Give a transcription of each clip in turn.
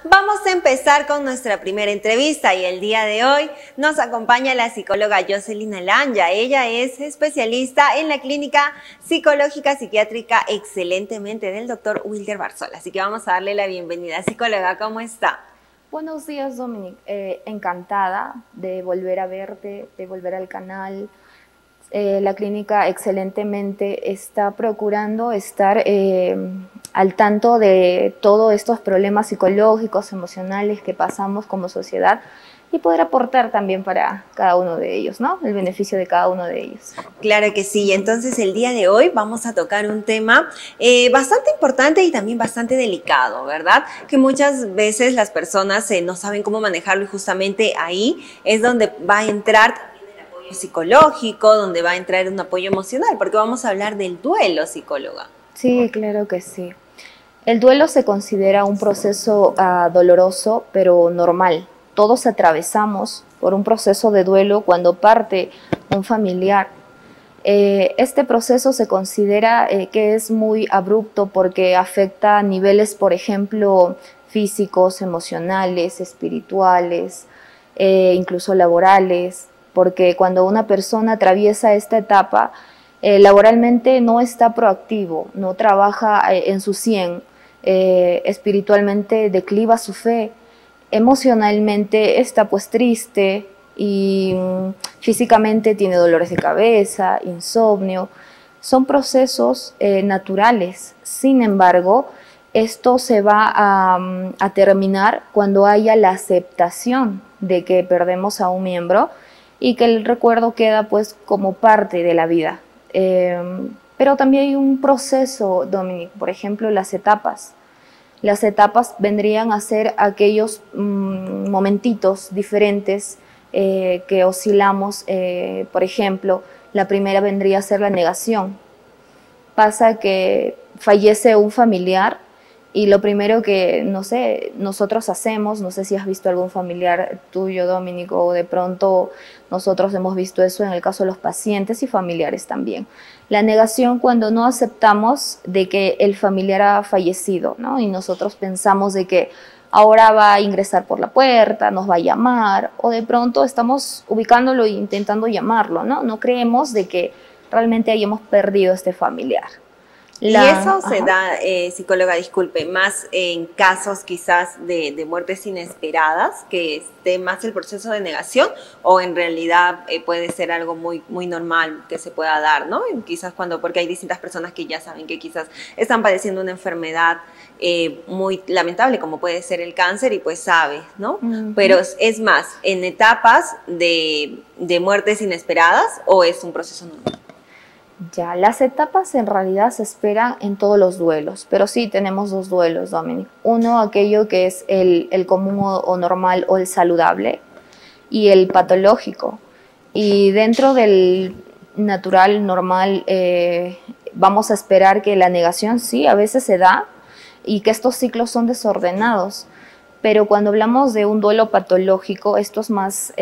Vamos a empezar con nuestra primera entrevista y el día de hoy nos acompaña la psicóloga Jocelyn Alanya. Ella es especialista en la clínica psicológica psiquiátrica Excelentemente del doctor Wilder Barzola. Así que vamos a darle la bienvenida. Psicóloga, ¿cómo está? Buenos días, Dominic. Encantada de volver a verte, de volver al canal. La clínica Excelentemente está procurando estar al tanto de todos estos problemas psicológicos, emocionales que pasamos como sociedad y poder aportar también para cada uno de ellos, ¿no? El beneficio de cada uno de ellos. Claro que sí. Entonces el día de hoy vamos a tocar un tema bastante importante y también bastante delicado, ¿verdad? Que muchas veces las personas no saben cómo manejarlo y justamente ahí es donde va a entrar psicológico, donde va a entrar un apoyo emocional, porque vamos a hablar del duelo, psicóloga. Sí, claro que sí. El duelo se considera un proceso doloroso, pero normal. Todos atravesamos por un proceso de duelo cuando parte un familiar. Este proceso se considera que es muy abrupto porque afecta a niveles, por ejemplo, físicos, emocionales, espirituales, incluso laborales, porque cuando una persona atraviesa esta etapa, laboralmente no está proactivo, no trabaja en su 100, espiritualmente decliva su fe, emocionalmente está pues triste y físicamente tiene dolores de cabeza, insomnio. Son procesos naturales. Sin embargo, esto se va a terminar cuando haya la aceptación de que perdemos a un miembro y que el recuerdo queda pues como parte de la vida. Pero también hay un proceso, Dominic, por ejemplo, las etapas. Las etapas vendrían a ser aquellos momentitos diferentes que oscilamos. Por ejemplo, la primera vendría a ser la negación. Pasa que fallece un familiar y lo primero que, no sé, nosotros hacemos, no sé si has visto algún familiar tuyo, Dominico, o de pronto nosotros hemos visto eso en el caso de los pacientes y familiares también. La negación cuando no aceptamos de que el familiar ha fallecido, ¿no? Y nosotros pensamos de que ahora va a ingresar por la puerta, nos va a llamar, o de pronto estamos ubicándolo e intentando llamarlo, ¿no? No creemos de que realmente hayamos perdido este familiar. Y eso se da, psicóloga, disculpe, más en casos quizás de muertes inesperadas, que esté más el proceso de negación, o en realidad puede ser algo muy normal que se pueda dar, ¿no? Y quizás porque hay distintas personas que ya saben que quizás están padeciendo una enfermedad muy lamentable, como puede ser el cáncer, y pues sabe, ¿no? Pero es más, en etapas de muertes inesperadas, ¿o es un proceso normal? Ya, las etapas en realidad se esperan en todos los duelos, pero sí tenemos dos duelos, Dominic. Uno, aquello que es el común o normal o el saludable, y el patológico. Y dentro del natural, normal, vamos a esperar que la negación sí, a veces se da, y que estos ciclos son desordenados. Pero cuando hablamos de un duelo patológico, esto es más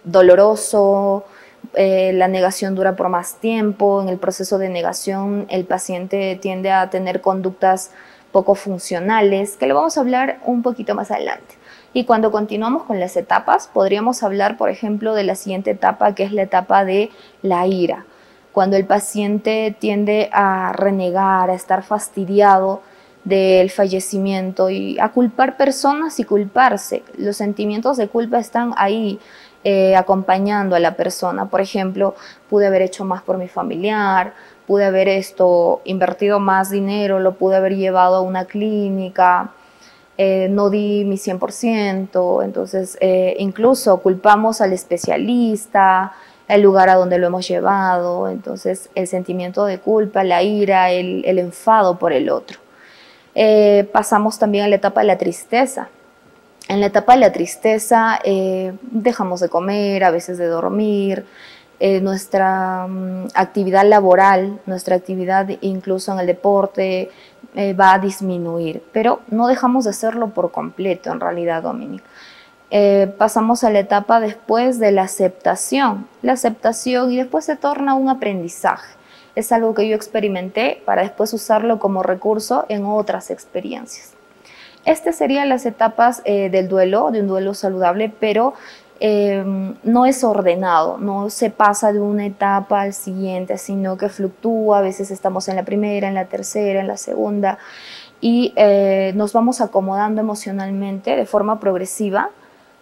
doloroso. La negación dura por más tiempo. En el proceso de negación el paciente tiende a tener conductas poco funcionales, que lo vamos a hablar un poquito más adelante. Y cuando continuamos con las etapas, podríamos hablar, por ejemplo, de la siguiente etapa, que es la etapa de la ira. Cuando el paciente tiende a renegar, a estar fastidiado del fallecimiento y a culpar personas y culparse. Los sentimientos de culpa están ahí, acompañando a la persona. Por ejemplo, pude haber hecho más por mi familiar, pude haber invertido más dinero, lo pude haber llevado a una clínica, no di mi 100%, entonces incluso culpamos al especialista, el lugar a donde lo hemos llevado, entonces el sentimiento de culpa, la ira, el enfado por el otro. Pasamos también a la etapa de la tristeza. En la etapa de la tristeza dejamos de comer, a veces de dormir, nuestra actividad laboral, nuestra actividad incluso en el deporte va a disminuir, pero no dejamos de hacerlo por completo en realidad, Dominic. Pasamos a la etapa después de la aceptación y después se torna un aprendizaje. Es algo que yo experimenté para después usarlo como recurso en otras experiencias. Estas serían las etapas del duelo, de un duelo saludable, pero no es ordenado, no se pasa de una etapa al siguiente, sino que fluctúa, a veces estamos en la primera, en la tercera, en la segunda, y nos vamos acomodando emocionalmente de forma progresiva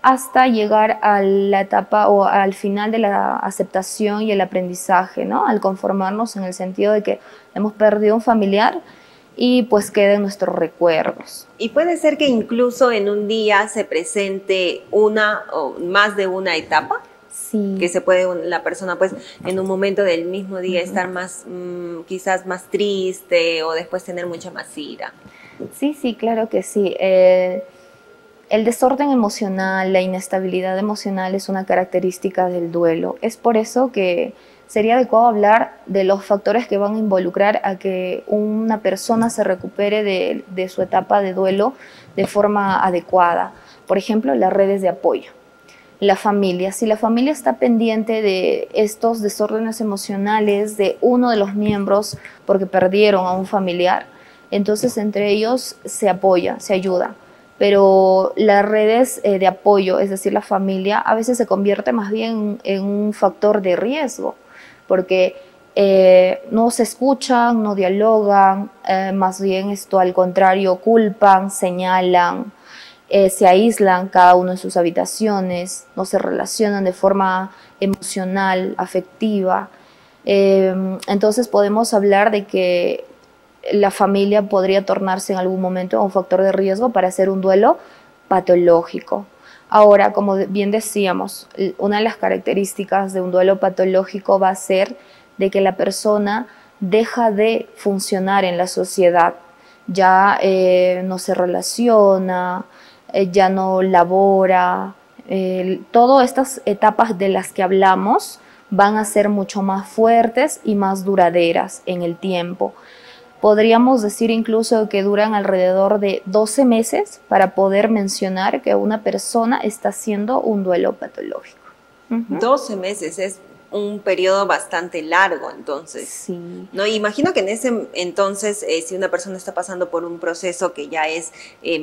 hasta llegar a la etapa o al final de la aceptación y el aprendizaje, ¿no? Al conformarnos en el sentido de que hemos perdido un familiar y pues queden nuestros recuerdos. Y puede ser que incluso en un día se presente una o más de una etapa. Sí. Que se puede la persona pues en un momento del mismo día estar más, quizás más triste o después tener mucha más ira. Sí, sí, claro que sí. El desorden emocional, la inestabilidad emocional es una característica del duelo. Es por eso que sería adecuado hablar de los factores que van a involucrar a que una persona se recupere de su etapa de duelo de forma adecuada. Por ejemplo, las redes de apoyo. La familia. Si la familia está pendiente de estos desórdenes emocionales de uno de los miembros porque perdieron a un familiar, entonces entre ellos se apoya, se ayuda. Pero las redes de apoyo, es decir, la familia, a veces se convierte más bien en un factor de riesgo, porque no se escuchan, no dialogan, más bien esto al contrario, culpan, señalan, se aíslan cada uno en sus habitaciones, no se relacionan de forma emocional, afectiva. Entonces podemos hablar de que la familia podría tornarse en algún momento un factor de riesgo para hacer un duelo patológico. Ahora, como bien decíamos, una de las características de un duelo patológico va a ser de que la persona deja de funcionar en la sociedad, ya no se relaciona, ya no labora, todas estas etapas de las que hablamos van a ser mucho más fuertes y más duraderas en el tiempo. Podríamos decir incluso que duran alrededor de 12 meses para poder mencionar que una persona está haciendo un duelo patológico. 12 meses es un periodo bastante largo, entonces. Sí. No, imagino que en ese entonces, si una persona está pasando por un proceso que ya es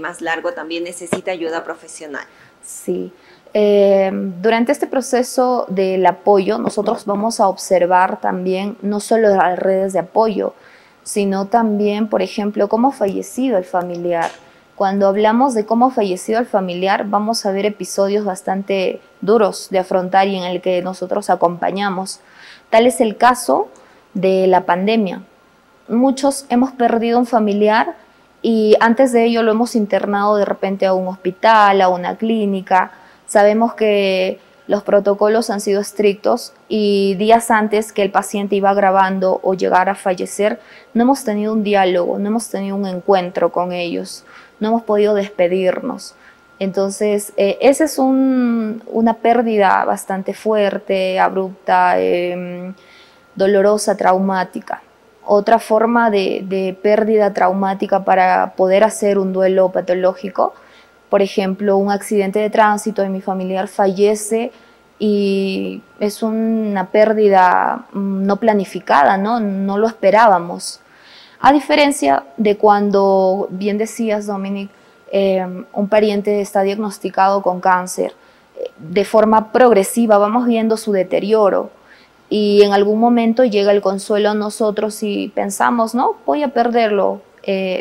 más largo, también necesita ayuda profesional. Sí. Durante este proceso del apoyo, nosotros vamos a observar también no solo las redes de apoyo, sino también, por ejemplo, cómo ha fallecido el familiar. Cuando hablamos de cómo ha fallecido el familiar, vamos a ver episodios bastante duros de afrontar y en el que nosotros acompañamos. Tal es el caso de la pandemia. Muchos hemos perdido un familiar y antes de ello lo hemos internado de repente a un hospital, a una clínica. Sabemos que los protocolos han sido estrictos y días antes que el paciente iba agravando o llegara a fallecer, no hemos tenido un diálogo, no hemos tenido un encuentro con ellos, no hemos podido despedirnos. Entonces, esa es una pérdida bastante fuerte, abrupta, dolorosa, traumática. Otra forma de pérdida traumática para poder hacer un duelo patológico, por ejemplo, un accidente de tránsito de mi familiar fallece y es una pérdida no planificada, no lo esperábamos. A diferencia de cuando, bien decías, Dominic, un pariente está diagnosticado con cáncer, de forma progresiva vamos viendo su deterioro y en algún momento llega el consuelo a nosotros y pensamos, no, voy a perderlo,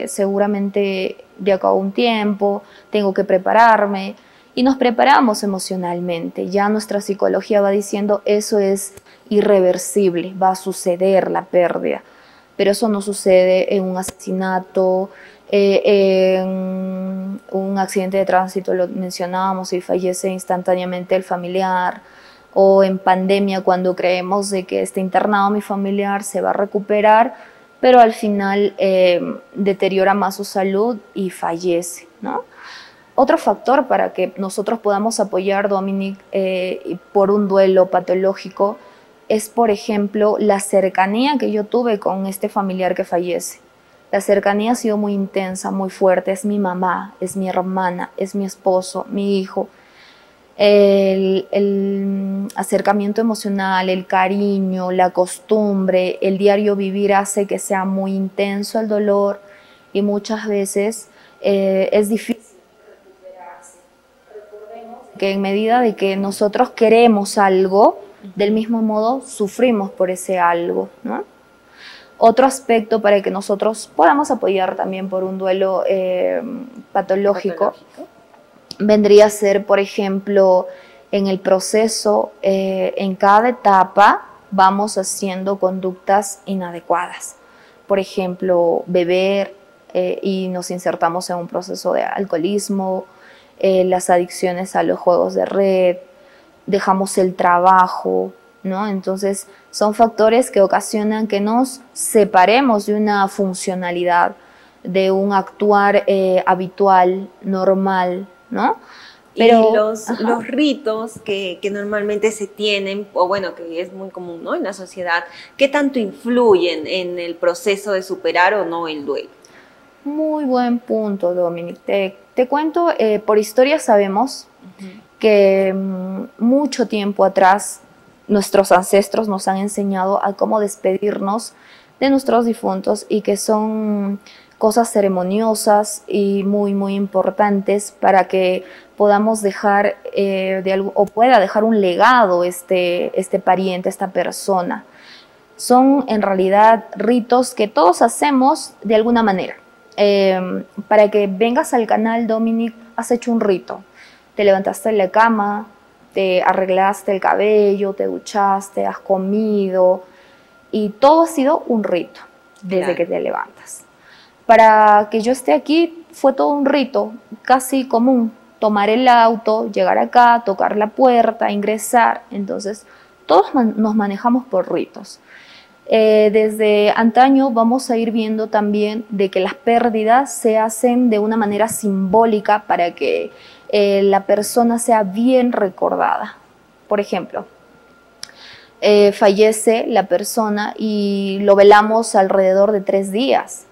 seguramente de acá a un tiempo, tengo que prepararme y nos preparamos emocionalmente. Ya nuestra psicología va diciendo eso es irreversible, va a suceder la pérdida, pero eso no sucede en un asesinato, en un accidente de tránsito, lo mencionábamos, y fallece instantáneamente el familiar, o en pandemia cuando creemos de que está internado mi familiar, se va a recuperar, pero al final deteriora más su salud y fallece, ¿no? Otro factor para que nosotros podamos apoyar, Dominic, por un duelo patológico es, por ejemplo, la cercanía que yo tuve con este familiar que fallece. La cercanía ha sido muy intensa, muy fuerte. Es mi mamá, es mi hermana, es mi esposo, mi hijo. El acercamiento emocional, el cariño, la costumbre, el diario vivir hace que sea muy intenso el dolor y muchas veces es difícil recuperarse. Recordemos que en medida de que nosotros queremos algo, del mismo modo sufrimos por ese algo, ¿no? Otro aspecto para que nosotros podamos apoyar también por un duelo patológico vendría a ser, por ejemplo, en el proceso, en cada etapa vamos haciendo conductas inadecuadas. Por ejemplo, beber y nos insertamos en un proceso de alcoholismo, las adicciones a los juegos de red, dejamos el trabajo, ¿no? Entonces son factores que ocasionan que nos separemos de una funcionalidad, de un actuar habitual, normal, ¿no? Pero, y los ritos que normalmente se tienen, o bueno, que es muy común, ¿no?, en la sociedad, ¿qué tanto influyen en el proceso de superar o no el duelo? Muy buen punto, Dominic. Te cuento, por historia sabemos que mucho tiempo atrás nuestros ancestros nos han enseñado a cómo despedirnos de nuestros difuntos y que son cosas ceremoniosas y muy, muy importantes para que podamos dejar o pueda dejar un legado este pariente, esta persona. Son en realidad ritos que todos hacemos de alguna manera. Para que vengas al canal, Dominic, has hecho un rito. Te levantaste de la cama, te arreglaste el cabello, te duchaste, has comido y todo ha sido un rito desde que te levantas. Para que yo esté aquí fue todo un rito casi común. Tomar el auto, llegar acá, tocar la puerta, ingresar. Entonces, todos nos manejamos por ritos. Desde antaño vamos a ir viendo también de que las pérdidas se hacen de una manera simbólica para que la persona sea bien recordada. Por ejemplo, fallece la persona y lo velamos alrededor de 3 días,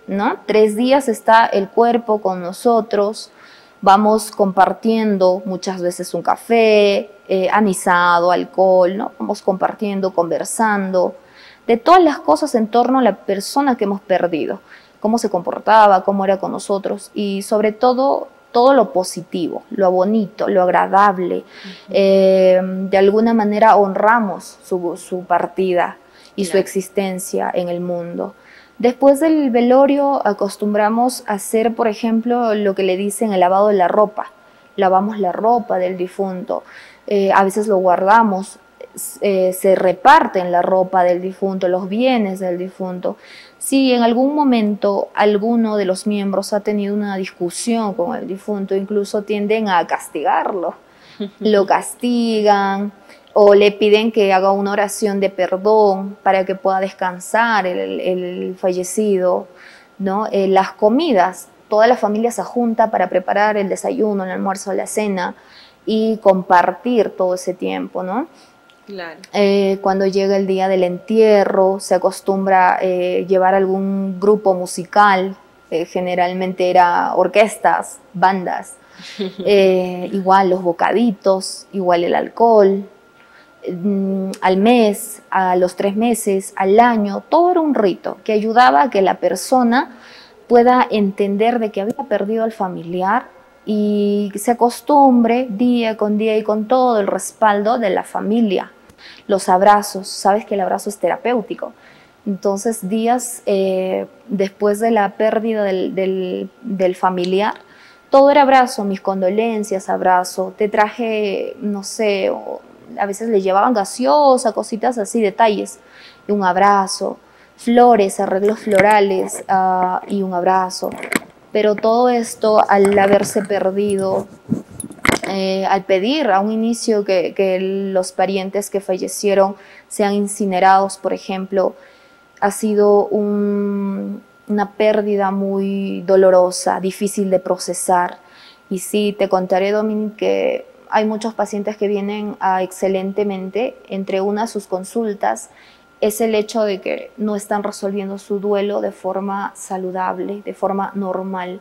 ¿no? 3 días está el cuerpo con nosotros, vamos compartiendo muchas veces un café, anisado, alcohol, ¿no? Vamos compartiendo, conversando de todas las cosas en torno a la persona que hemos perdido, cómo se comportaba, cómo era con nosotros y sobre todo lo positivo, lo bonito, lo agradable. De alguna manera honramos su partida y su existencia en el mundo. Después del velorio acostumbramos a hacer, por ejemplo, lo que le dicen el lavado de la ropa. Lavamos la ropa del difunto, a veces lo guardamos, se reparten la ropa del difunto, los bienes del difunto. Si en algún momento alguno de los miembros ha tenido una discusión con el difunto, incluso tienden a castigarlo. Lo castigan o le piden que haga una oración de perdón para que pueda descansar el fallecido, ¿no? Las comidas, toda la familia se junta para preparar el desayuno, el almuerzo, la cena y compartir todo ese tiempo, ¿no? Claro. Cuando llega el día del entierro, se acostumbra llevar algún grupo musical, generalmente era orquestas, bandas, igual los bocaditos, igual el alcohol, al mes, a los 3 meses, al año, todo era un rito que ayudaba a que la persona pueda entender de que había perdido al familiar y se acostumbre día con día y con todo el respaldo de la familia. Los abrazos, sabes que el abrazo es terapéutico. Entonces, días después de la pérdida del familiar, todo era abrazo, mis condolencias, abrazo. Te traje, no sé, a veces le llevaban gaseosa, cositas así, detalles, y un abrazo, flores, arreglos florales y un abrazo. Pero todo esto, al haberse perdido, al pedir a un inicio que los parientes que fallecieron sean incinerados, por ejemplo, ha sido una pérdida muy dolorosa, difícil de procesar. Y sí, te contaré, Dominic, que hay muchos pacientes que vienen excelentemente. Entre sus consultas es el hecho de que no están resolviendo su duelo de forma saludable, de forma normal.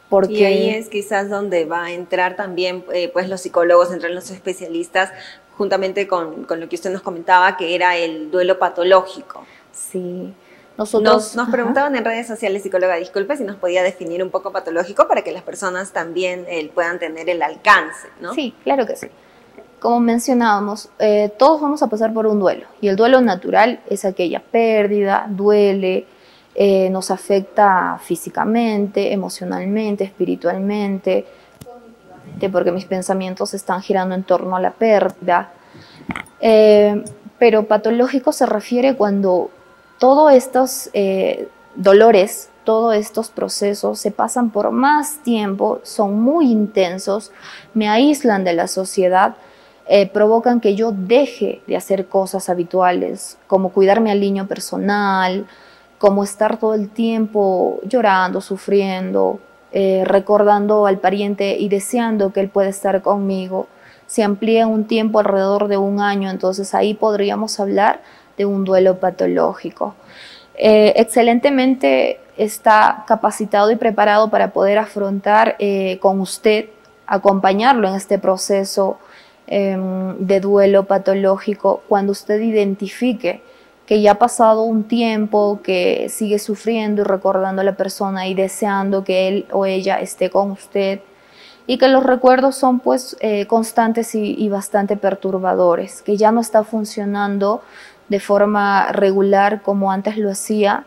Porque y ahí es quizás donde va a entrar también pues los psicólogos, entran los especialistas, juntamente con lo que usted nos comentaba, que era el duelo patológico. Sí, Nosotros Nos preguntaban en redes sociales, psicóloga, disculpe, si nos podía definir un poco patológico para que las personas también puedan tener el alcance, ¿no? Sí, claro que sí. Como mencionábamos, todos vamos a pasar por un duelo, y el duelo natural es aquella pérdida, duele, nos afecta físicamente, emocionalmente, espiritualmente, porque mis pensamientos están girando en torno a la pérdida. Pero patológico se refiere cuando todos estos dolores, todos estos procesos se pasan por más tiempo, son muy intensos, me aíslan de la sociedad, provocan que yo deje de hacer cosas habituales, como cuidarme al niño personal, como estar todo el tiempo llorando, sufriendo, recordando al pariente y deseando que él pueda estar conmigo. Se amplía un tiempo alrededor de un año, entonces ahí podríamos hablar de un duelo patológico. Excelentemente está capacitado y preparado para poder afrontar con usted, acompañarlo en este proceso de duelo patológico, cuando usted identifique que ya ha pasado un tiempo, que sigue sufriendo y recordando a la persona y deseando que él o ella esté con usted, y que los recuerdos son pues constantes y bastante perturbadores, que ya no está funcionando de forma regular como antes lo hacía,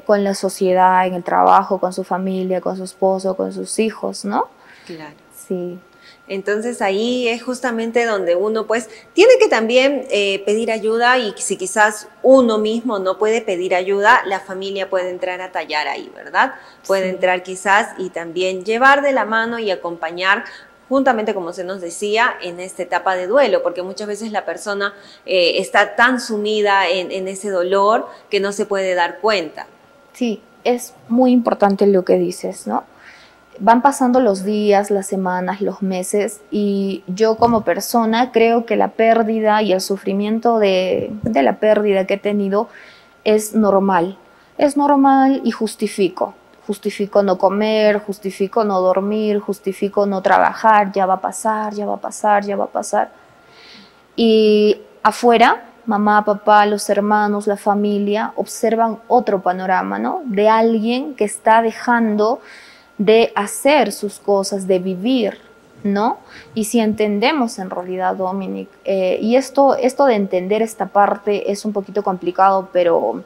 con la sociedad, en el trabajo, con su familia, con su esposo, con sus hijos, ¿no? Claro. Sí. Entonces ahí es justamente donde uno pues tiene que también pedir ayuda, y si quizás uno mismo no puede pedir ayuda, la familia puede entrar a tallar ahí, ¿verdad? Puede Sí. entrar quizás y también llevar de la mano y acompañar juntamente, como se nos decía, en esta etapa de duelo, porque muchas veces la persona está tan sumida en ese dolor que no se puede dar cuenta. Sí, es muy importante lo que dices, ¿no? Van pasando los días, las semanas, los meses, y yo como persona creo que la pérdida y el sufrimiento de la pérdida que he tenido es normal. Es normal y justifico. Justifico no comer, justifico no dormir, justifico no trabajar, ya va a pasar, ya va a pasar, ya va a pasar. Y afuera, mamá, papá, los hermanos, la familia observan otro panorama, ¿no? De alguien que está dejando de hacer sus cosas, de vivir, ¿no? Y si entendemos en realidad, Dominic, y esto de entender esta parte es un poquito complicado, pero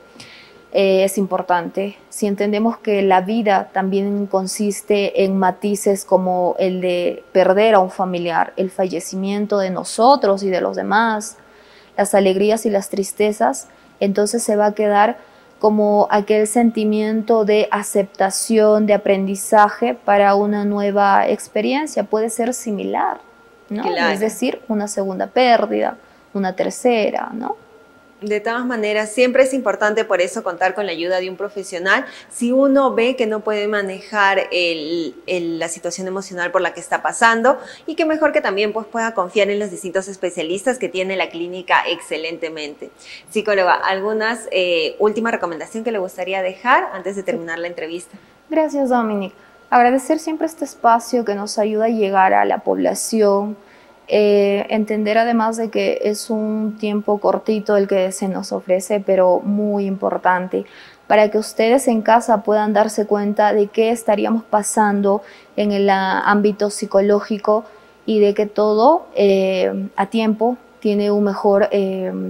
es importante. Si entendemos que la vida también consiste en matices como el de perder a un familiar, el fallecimiento de nosotros y de los demás, las alegrías y las tristezas, entonces se va a quedar como aquel sentimiento de aceptación, de aprendizaje para una nueva experiencia. Puede ser similar, ¿no? Claro. Es decir, una segunda pérdida, una tercera, ¿no? De todas maneras, siempre es importante por eso contar con la ayuda de un profesional. Si uno ve que no puede manejar la situación emocional por la que está pasando, y que mejor que también pues, pueda confiar en los distintos especialistas que tiene la clínica excelentemente. Psicóloga, ¿algunas última recomendación que le gustaría dejar antes de terminar la entrevista? Gracias, Dominic. Agradecer siempre este espacio que nos ayuda a llegar a la población. Entender además de que es un tiempo cortito el que se nos ofrece, pero muy importante, para que ustedes en casa puedan darse cuenta de qué estaríamos pasando en el ámbito psicológico, y de que todo a tiempo tiene un mejor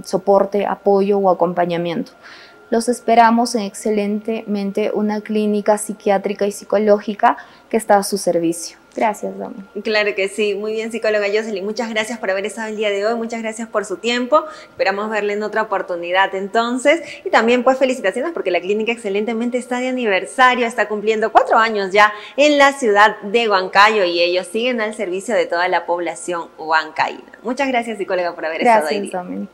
soporte, apoyo o acompañamiento. Los esperamos en Excelentemente, una clínica psiquiátrica y psicológica que está a su servicio. Gracias, Domi. Claro que sí. Muy bien, psicóloga Jocelyn. Muchas gracias por haber estado el día de hoy. Muchas gracias por su tiempo. Esperamos verle en otra oportunidad entonces. Y también pues felicitaciones porque la clínica Excelentemente está de aniversario. Está cumpliendo 4 años ya en la ciudad de Huancayo, y ellos siguen al servicio de toda la población huancaína. Muchas gracias, psicóloga, por haber estado ahí. Gracias, Domi.